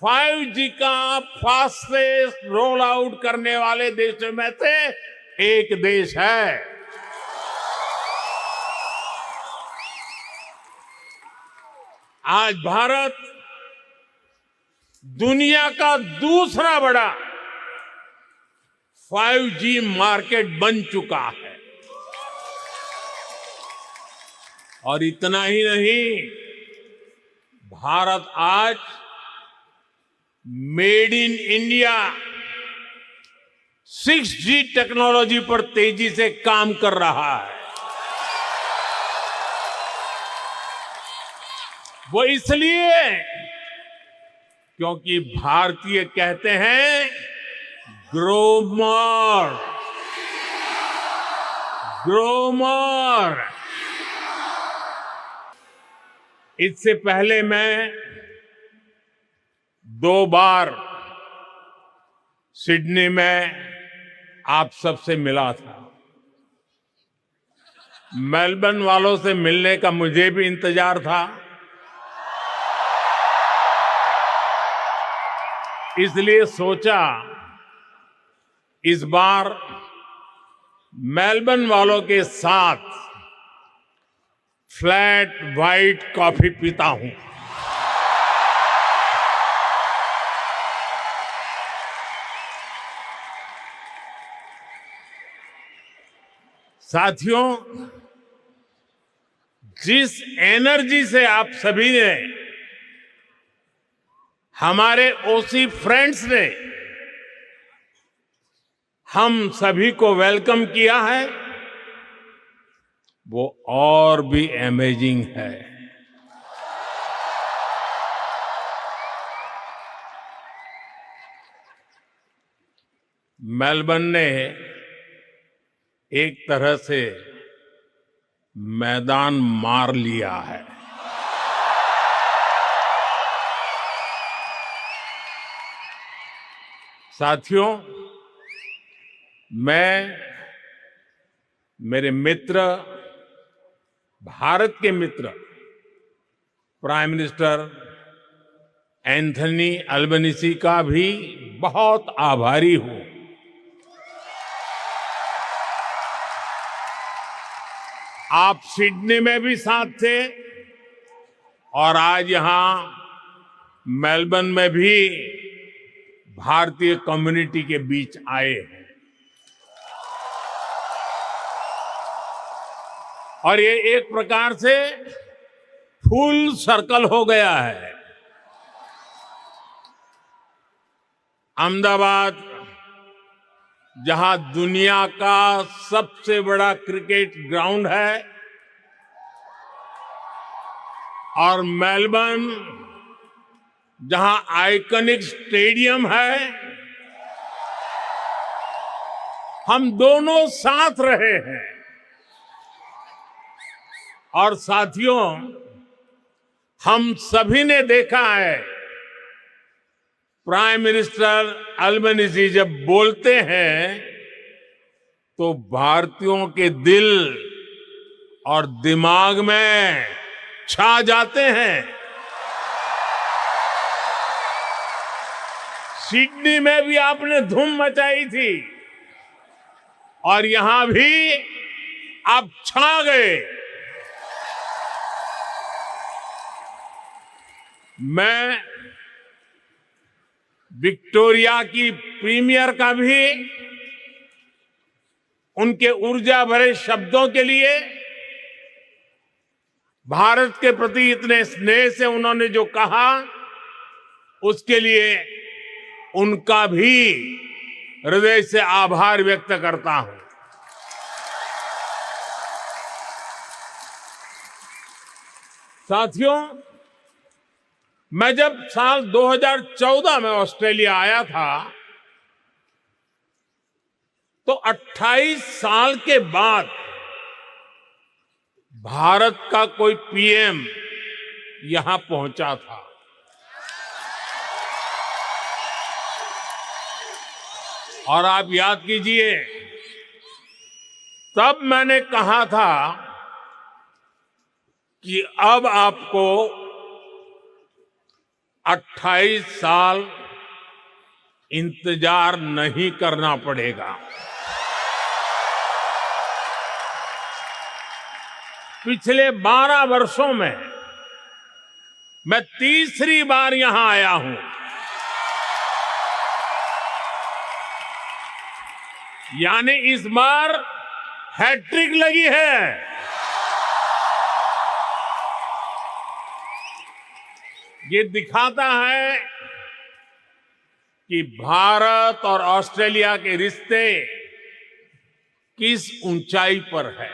5G का fastest roll out करने वाले देशों में से एक देश है। आज भारत दुनिया का दूसरा बड़ा 5G मार्केट बन चुका है। और इतना ही नहीं, भारत आज made in India 6G technology पर तेजी से काम कर रहा है। वो इसलिए क्योंकि भारतीय कहते हैं ग्रो मोर, ग्रो मोर। इससे पहले मैं 2 बार सिडनी में आप सबसे मिला था। मेलबर्न वालों से मिलने का मुझे भी इंतजार था, इसलिए सोचा इस बार मेलबर्न वालों के साथ फ्लैट व्हाइट कॉफी पीता हूं। साथियों, जिस एनर्जी से आप सभी ने, हमारे ओसी फ्रेंड्स ने हम सभी को वेलकम किया है, वो और भी अमेजिंग है। मेलबर्न ने एक तरह से मैदान मार लिया है। साथियों, मैं मेरे मित्र, भारत के मित्र प्राइम मिनिस्टर एंथनी अल्बनीसी का भी बहुत आभारी हूं। आप सिडनी में भी साथ थे और आज यहां मेलबर्न में भी भारतीय कम्युनिटी के बीच आए हैं। और ये एक प्रकार से फुल सर्कल हो गया है। अहमदाबाद, जहां दुनिया का सबसे बड़ा क्रिकेट ग्राउंड है, और मेलबर्न जहां आइकॉनिक स्टेडियम है, हम दोनों साथ रहे हैं। और साथियों, हम सभी ने देखा है, प्राइम मिनिस्टर अल्बनीजी जब बोलते हैं तो भारतीयों के दिल और दिमाग में छा जाते हैं। सिडनी में भी आपने धूम मचाई थी और यहां भी आप छा गए। मैं विक्टोरिया की प्रीमियर का भी उनके ऊर्जा भरे शब्दों के लिए, भारत के प्रति इतने स्नेह से उन्होंने जो कहा, उसके लिए उनका भी हृदय से आभार व्यक्त करता हूं। साथियों, मैं जब साल 2014 में ऑस्ट्रेलिया आया था तो 28 साल के बाद भारत का कोई पीएम यहां पहुंचा था। और आप याद कीजिए, तब मैंने कहा था कि अब आपको 28 साल इंतजार नहीं करना पड़ेगा। पिछले 12 वर्षों में मैं तीसरी बार यहां आया हूं। यानी इस बार हैट्रिक लगी है। ये दिखाता है कि भारत और ऑस्ट्रेलिया के रिश्ते किस ऊंचाई पर है।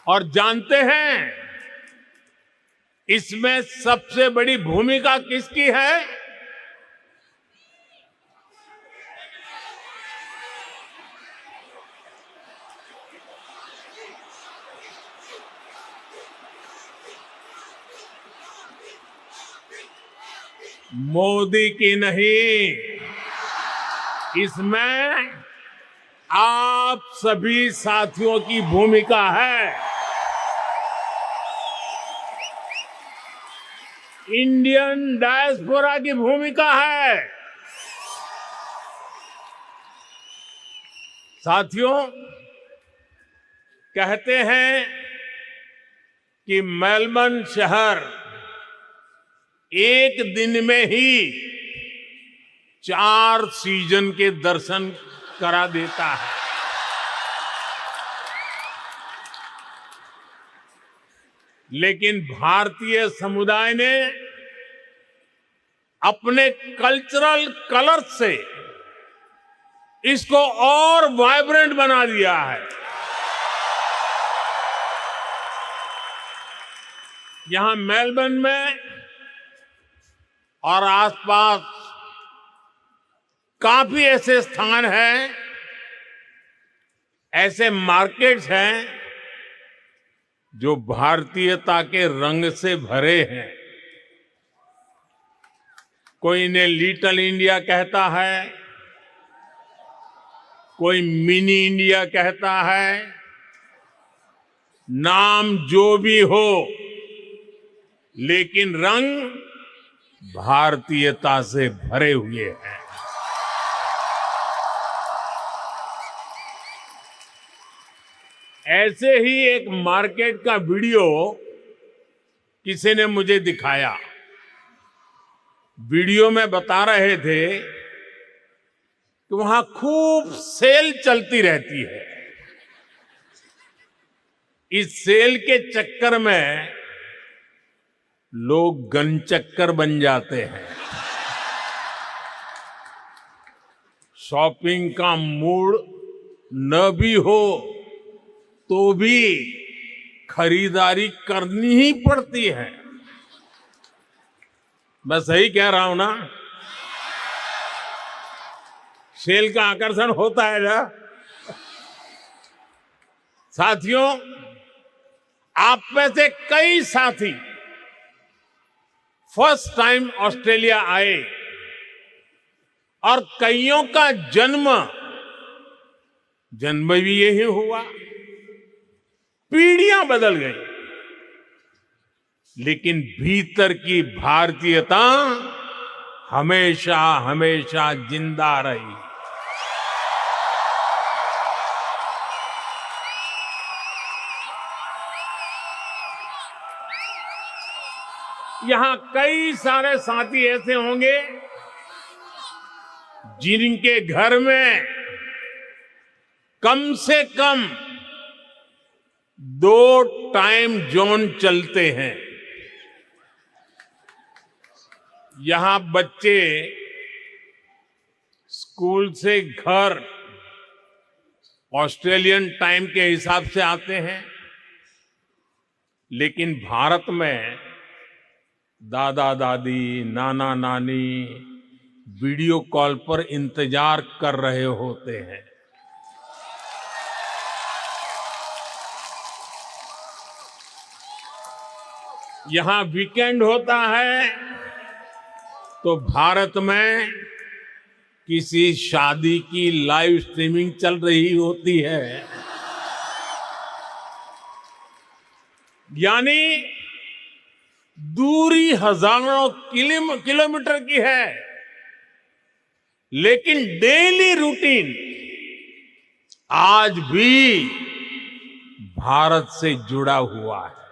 और जानते हैं इसमें सबसे बड़ी भूमिका किसकी है? मोदी की नहीं, इसमें आप सभी साथियों की भूमिका है। इंडियन डायस्पोरा की भूमिका है। साथियों, कहते हैं कि मेलबर्न शहर एक दिन में ही 4 सीजन के दर्शन करा देता है। लेकिन भारतीय समुदाय ने अपने कल्चरल कलर से इसको और वाइब्रेंट बना दिया है। यहां मेलबर्न में और आसपास काफी ऐसे स्थान हैं, ऐसे मार्केट्स हैं जो भारतीयता के रंग से भरे हैं। कोई इन्हें लिटिल इंडिया कहता है, कोई मिनी इंडिया कहता है। नाम जो भी हो, लेकिन रंग भारतीयता से भरे हुए हैं। ऐसे ही एक मार्केट का वीडियो किसी ने मुझे दिखाया। वीडियो में बता रहे थे कि वहां खूब सेल चलती रहती है। इस सेल के चक्कर में लोग गनचक्कर बन जाते हैं। शॉपिंग का मूड न भी हो तो भी खरीदारी करनी ही पड़ती है। मैं सही कह रहा हूं ना? सेल का आकर्षण होता है ना? साथियों, आप में से कई साथी फर्स्ट टाइम ऑस्ट्रेलिया आए और कईयों का जन्म भी यही हुआ। पीढ़ियां बदल गई, लेकिन भीतर की भारतीयता हमेशा हमेशा जिंदा रही। यहां कई सारे साथी ऐसे होंगे जिनके घर में कम से कम 2 टाइम जोन चलते हैं। यहां बच्चे स्कूल से घर ऑस्ट्रेलियन टाइम के हिसाब से आते हैं, लेकिन भारत में दादा दादी, नाना नानी वीडियो कॉल पर इंतजार कर रहे होते हैं। यहां वीकेंड होता है तो भारत में किसी शादी की लाइव स्ट्रीमिंग चल रही होती है। यानी दूरी हजारों किलोमीटर की है, लेकिन डेली रूटीन आज भी भारत से जुड़ा हुआ है।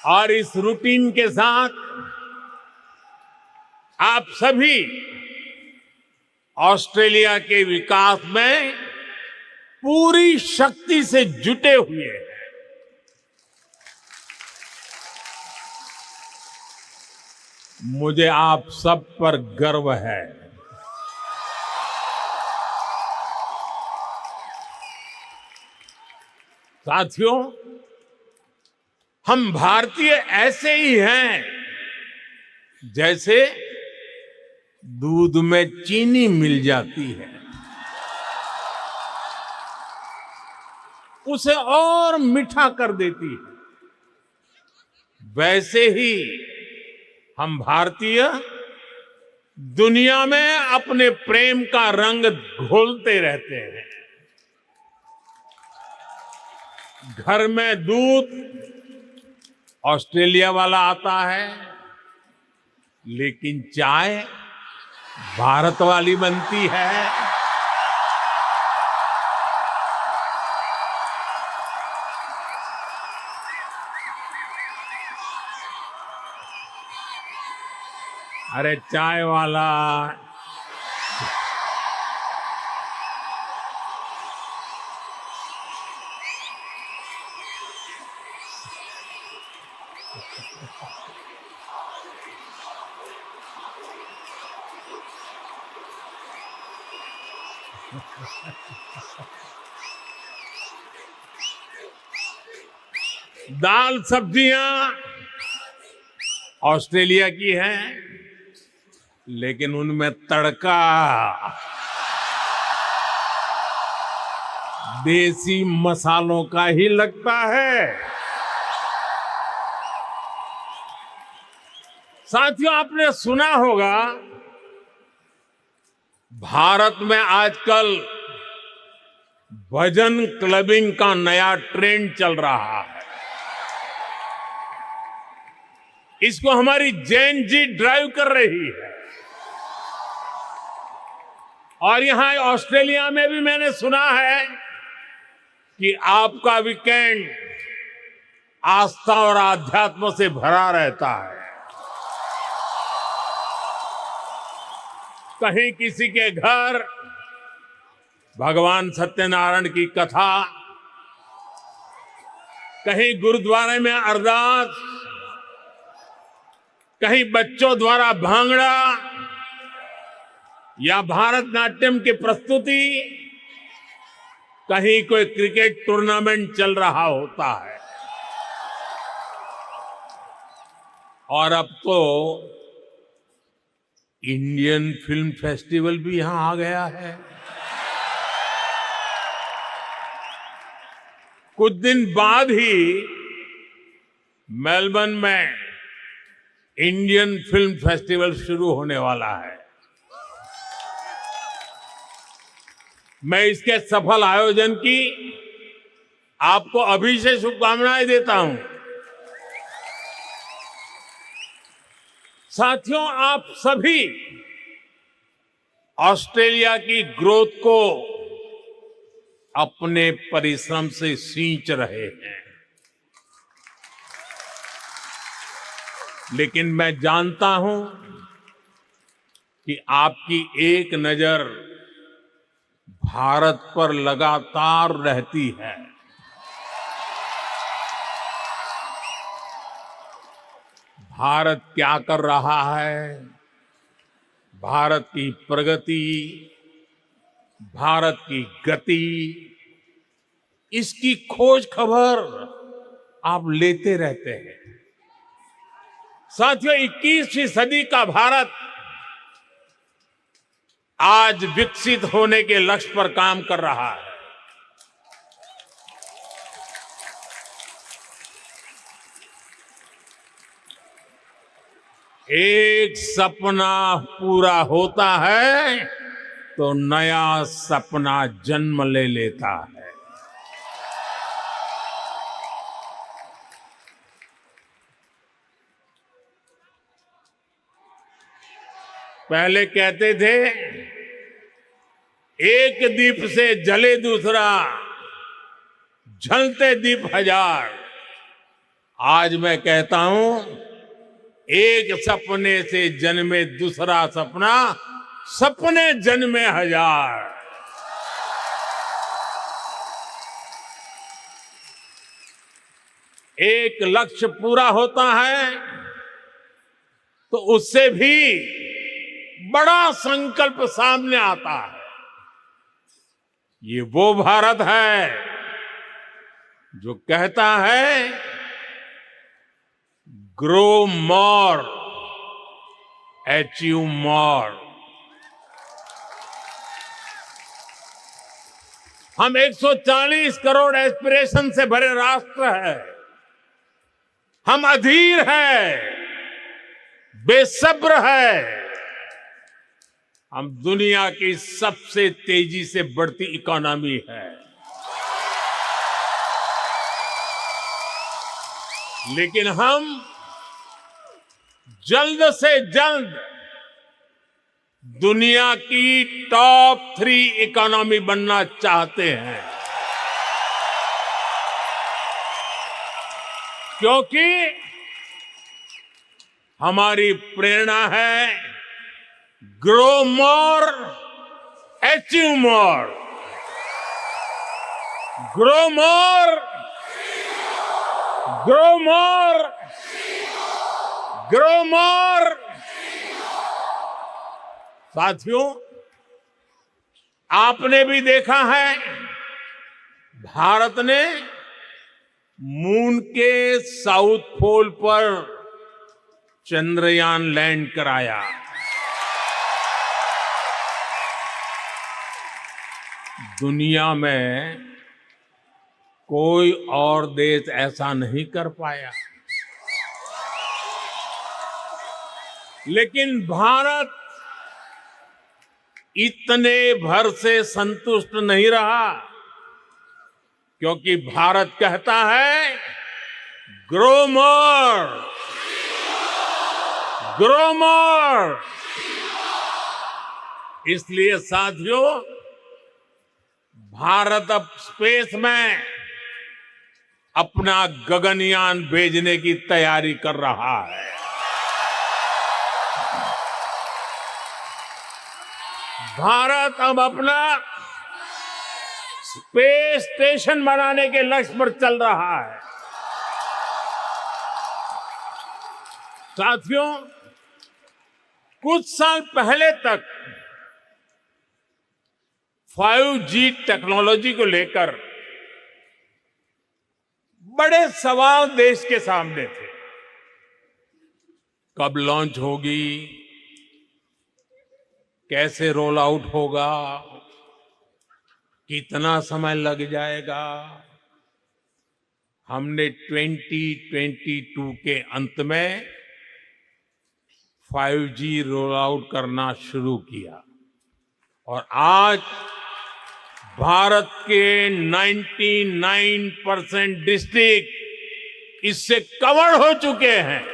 और इस रूटीन के साथ आप सभी ऑस्ट्रेलिया के विकास में पूरी शक्ति से जुटे हुए हैं। मुझे आप सब पर गर्व है। साथियों, हम भारतीय ऐसे ही हैं जैसे दूध में चीनी मिल जाती है, उसे और मीठा कर देती है। वैसे ही हम भारतीय दुनिया में अपने प्रेम का रंग घोलते रहते हैं। घर में दूध ऑस्ट्रेलिया वाला आता है, लेकिन चाय भारत वाली बनती है। अरे चाय वाला दाल सब्जियां ऑस्ट्रेलिया की हैं, लेकिन उनमें तड़का देसी मसालों का ही लगता है। साथियों, आपने सुना होगा भारत में आजकल भजन क्लबिंग का नया ट्रेंड चल रहा है। इसको हमारी जेन जी ड्राइव कर रही है। और यहां ऑस्ट्रेलिया में भी मैंने सुना है कि आपका वीकेंड आस्था और आध्यात्म से भरा रहता है। कहीं किसी के घर भगवान सत्यनारायण की कथा, कहीं गुरुद्वारे में अरदास, कहीं बच्चों द्वारा भांगड़ा या भारतनाट्यम की प्रस्तुति, कहीं कोई क्रिकेट टूर्नामेंट चल रहा होता है। और अब तो इंडियन फिल्म फेस्टिवल भी यहां आ गया है। कुछ दिन बाद ही मेलबर्न में इंडियन फिल्म फेस्टिवल शुरू होने वाला है। मैं इसके सफल आयोजन की आपको अभी से शुभकामनाएं देता हूं। साथियों, आप सभी ऑस्ट्रेलिया की ग्रोथ को अपने परिश्रम से सींच रहे हैं, लेकिन मैं जानता हूं कि आपकी एक नजर भारत पर लगातार रहती है। भारत क्या कर रहा है, भारत की प्रगति, भारत की गति, इसकी खोज खबर आप लेते रहते हैं। साथियों, 21वीं सदी का भारत आज विकसित होने के लक्ष्य पर काम कर रहा है। एक सपना पूरा होता है तो नया सपना जन्म ले लेता है। पहले कहते थे एक दीप से जले दूसरा, जलते दीप हजार। आज मैं कहता हूं एक सपने से जन्मे दूसरा सपना, सपने जन्मे हजार। एक लक्ष्य पूरा होता है तो उससे भी बड़ा संकल्प सामने आता है। ये वो भारत है जो कहता है ग्रो मोर, अचीव मोर। हम 140 करोड़ एस्पिरेशन से भरे राष्ट्र है। हम अधीर है, बेसब्र है। हम दुनिया की सबसे तेजी से बढ़ती इकोनॉमी है, लेकिन हम जल्द से जल्द दुनिया की टॉप 3 इकोनॉमी बनना चाहते हैं, क्योंकि हमारी प्रेरणा है grow more, achieve more. Grow more, grow more, grow more. साथियों, आपने भी देखा है भारत ने मून के साउथ पोल पर चंद्रयान लैंड कराया। दुनिया में कोई और देश ऐसा नहीं कर पाया, लेकिन भारत इतने भर से संतुष्ट नहीं रहा, क्योंकि भारत कहता है ग्रो मोर, ग्रो मोर। इसलिए साथियों, भारत अब स्पेस में अपना गगनयान भेजने की तैयारी कर रहा है। भारत अब अपना स्पेस स्टेशन बनाने के लक्ष्य पर चल रहा है। साथियों, कुछ साल पहले तक 5G टेक्नोलॉजी को लेकर बड़े सवाल देश के सामने थे। कब लॉन्च होगी, कैसे रोल आउट होगा, कितना समय लग जाएगा। हमने 2022 के अंत में 5G रोल आउट करना शुरू किया और आज भारत के 99% डिस्ट्रिक्ट इससे कवर हो चुके हैं।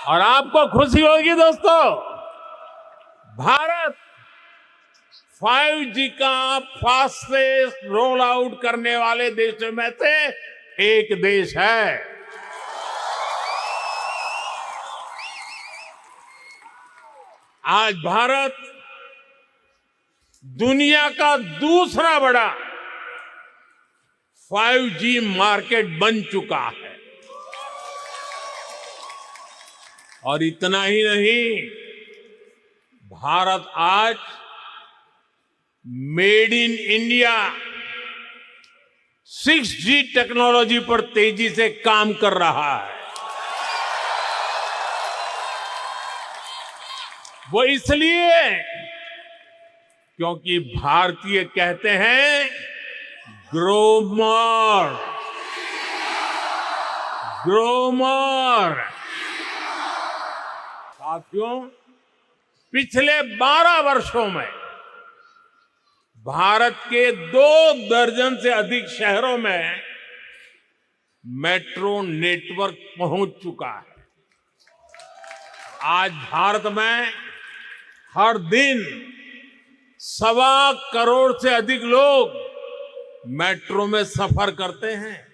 और आपको खुशी होगी दोस्तों, भारत 5G का फास्टेस्ट रोल आउट करने वाले देशों में से एक देश है। आज भारत दुनिया का दूसरा बड़ा 5G मार्केट बन चुका है। और इतना ही नहीं, भारत आज made in India 6G technology पर तेजी से काम कर रहा है। वो इसलिए क्योंकि भारतीय कहते हैं ग्रो मोर, ग्रो मोर। साथियों, पिछले 12 वर्षों में भारत के 2 दर्जन से अधिक शहरों में मेट्रो नेटवर्क पहुंच चुका है। आज भारत में हर दिन 1.25 करोड़ से अधिक लोग मेट्रो में सफर करते हैं।